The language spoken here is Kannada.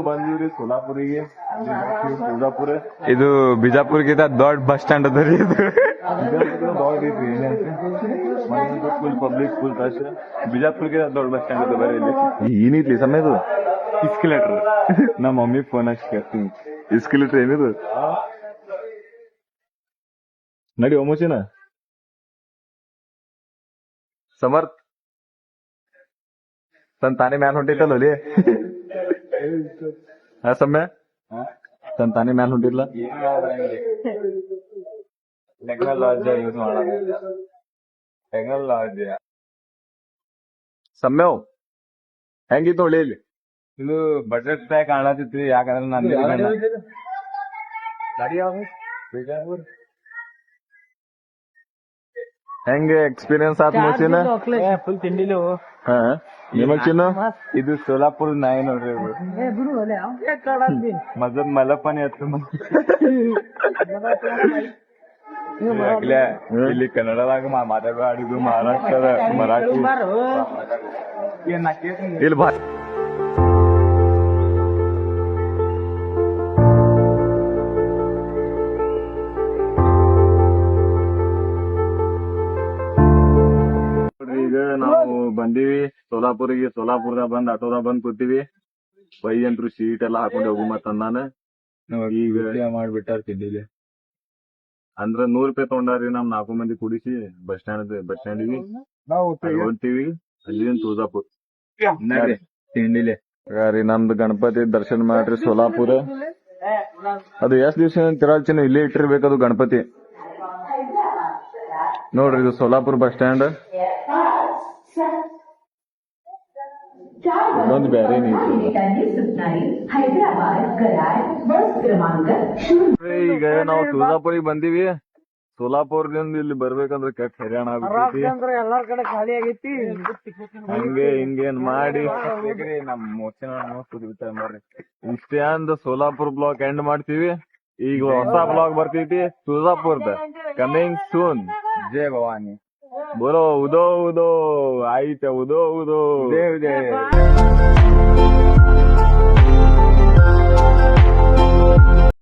ಬಂದಿವ್ರಿ ಸೋಲಾಪುರಿಗೆ ತುಳಜಾಪುರ. ಇದು ಬಿಜಾಪುರ್ಗಿಂತ ದೊಡ್ಡ ಬಸ್ ಸ್ಟ್ಯಾಂಡ್ ಅದ ರೀ ಇದು. Full public full rush. ಬಿಜಾಪುರ್ಗಿಂತ ದೊಡ್ಡ ಬಸ್ ಸ್ಟ್ಯಾಂಡ್ ಅದ ಬರೀ ಇಲ್ಲಿ. ಏನಿತ್ಲಿ ಸಮಯದು ಇಸ್ಕಲೇಟರ್. ನಮ್ಮ ಮಮ್ಮಿ ಫೋನ್ ಹಚ್ಚಿ ಕೇಳ್ತೀನಿ. ಇಸ್ಕಲೇಟರ್ ಏನಿದು? ನಡಿ ಒಮ್ಮಚಿನ ಸಮರ್ಥ್ ತನ್ ತಾನೇ ಮ್ಯಾಲ ಹೊಂಟಿತ್ತಲ್ಲ ಅಲ್ಲಿ. ಸಮ್ಯ ತನ್ ತಾನೇ ಮ್ಯಾಲ ಹೊಂಟಿಲ್ಲ. ಟೆಕ್ನಾಲಜಿ ಯೂಸ್ ಮಾಡೋದು. ಟೆಕ್ನಾಲಜಿ ಸಮ್ಯವ್ ಹೆಂಗಿತ್ತು ಹೊಳಿ ಇಲ್ಲಿ? ಇದು ಬಜೆಟ್ ಪ್ಯಾಕ್ ಕಾಣತಿತ್ರಿ. ಯಾಕಂದ್ರೆ ನಾನು ಹೆಂಗೆ ಎಕ್ಸ್ಪೀರಿಯನ್ಸ್ ಆತ್ ಮೂಸಿನ? ಫುಲ್ ತಿಂಡಿಲು. ಹಾ ನಿಮಗ್ ಚಿನ್ನ ಇದು ಸೋಲಾಪುರ ನಾಯಿ ನೋಡ್ರಿ. ಮಜಬ್ ಮಲಪನಿ ಹತ್ತು ಇಲ್ಲಿ ಕನ್ನಡದಾಗ ಮಾತಾಡಿದ್ದು ಮಹಾರಾಷ್ಟ್ರದ ಮರಾಠಿ ಇಲ್ಲಿ ಬಾ. ಈಗ ನಾವು ಬಂದೀವಿ ಸೋಲಾಪುರಿಗೆ. ಸೋಲಾಪುರದಾಗ ಬಂದ್ ಆಟೋದಾಗ ಬಂದ್ ಕೂತೀವಿ. ಬೈ ಅಂತರು ಸೀಟ್ ಎಲ್ಲಾ ಹಾಕೊಂಡ್ ಹೋಗು ಮತ್ತಂದಾನ. ಈಗ ಮಾಡ್ಬಿಟ್ಟಾರ ತಿಂಡಿಲಿ. ಅಂದ್ರ 100 ರೂಪಾಯಿ ತಗೊಂಡಾರಿ. ನಮ್ 4 ಮಂದಿ ಕುಡಿಸಿ ಬಸ್ ಸ್ಟ್ಯಾಂಡಿಗೆ ಹೊಂತೀವಿ. ಅಲ್ಲಿಂದ ತುಳಜಾಪುರ್ ತಿಂಡಿಲೆ. ರೀ ನಮ್ದು ಗಣಪತಿ ದರ್ಶನ ಮಾಡ್ರಿ ಸೋಲಾಪುರ. ಅದು ಎಷ್ಟ್ ದಿವ್ಸ ತಿರಾಳ್ಚಿನ ಇಲ್ಲೇ ಇಟ್ಟಿರ್ಬೇಕದು ಗಣಪತಿ. ನೋಡ್ರಿ ಇದು ಸೋಲಾಪುರ್ ಬಸ್ ಸ್ಟ್ಯಾಂಡ್. ಇನ್ನೊಂದು ಬೇರೆ ಈಗ ನಾವು ತುಳಜಾಪುರಿಗೆ ಬಂದೀವಿ. ಸೋಲಾಪುರದಿಂದ ಇಲ್ಲಿ ಬರ್ಬೇಕಂದ್ರೆ ಕೆಟ್ಟ ಹೈರಾಣ ಆಗ್ಬಿಟ್ಟೈತಿ. ಎಲ್ಲಾರ ಕಡೆ ಖಾಲಿ ಆಗೈತಿ. ಹಂಗೆ ಹಿಂಗೇನ್ ಮಾಡಿ ನಮ್ ಮೋಚನ ಮಾಡ್ರಿ. ಇಷ್ಟೇ ಅಂದ ಸೋಲಾಪುರ್ ಬ್ಲಾಗ್ ಎಂಡ್ ಮಾಡ್ತೀವಿ. ಈಗ ಹೊಸ ಬ್ಲಾಗ್ ಬರ್ತೈತಿ ತುಳಜಾಪುರ್ದ. Coming soon. ಜೈ ಭವಾನಿ. बोलो उदो उदो आई उदो उदो देव जय.